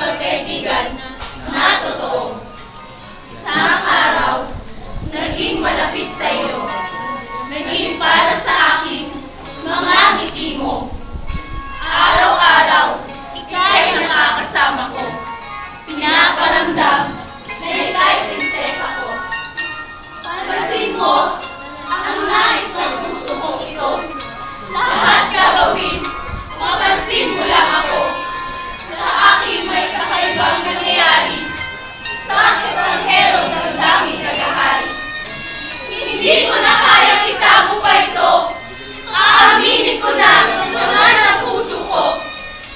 Magkaibigan na totoo. Isang araw, naging malapit sa iyo. Naging para sa akin, mga ngiti mo. Araw-araw, ika'y nakakasama ko. Pinaparamdam na ika'y prinsesa ko. Pansin mo, ang nais ng puso kong ito. Lahat gagawin, mapansin mo lang ako. Sa akin may kakaibang nangyayari. Sa estranghero ng daming naghahari. Hindi ko na kayang itago pa ito. Aaminin ko na naman ang puso ko.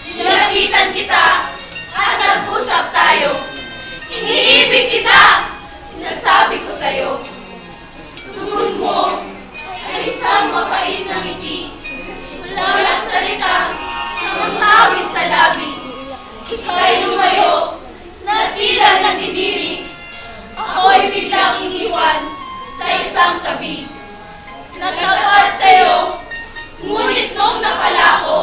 Nilapitan kita at nag-usap tayo. Iniibig kita, nasabi ko sa'yo. Tugon mo ay isang mapait na ngiti. Walang salita, namangawin sa labi. Ika'y lumayo, na tila nandidiri. Ako'y biglang iniwan sa isang tabi. Nagtapat sa'yo, ngunit nung napala ko,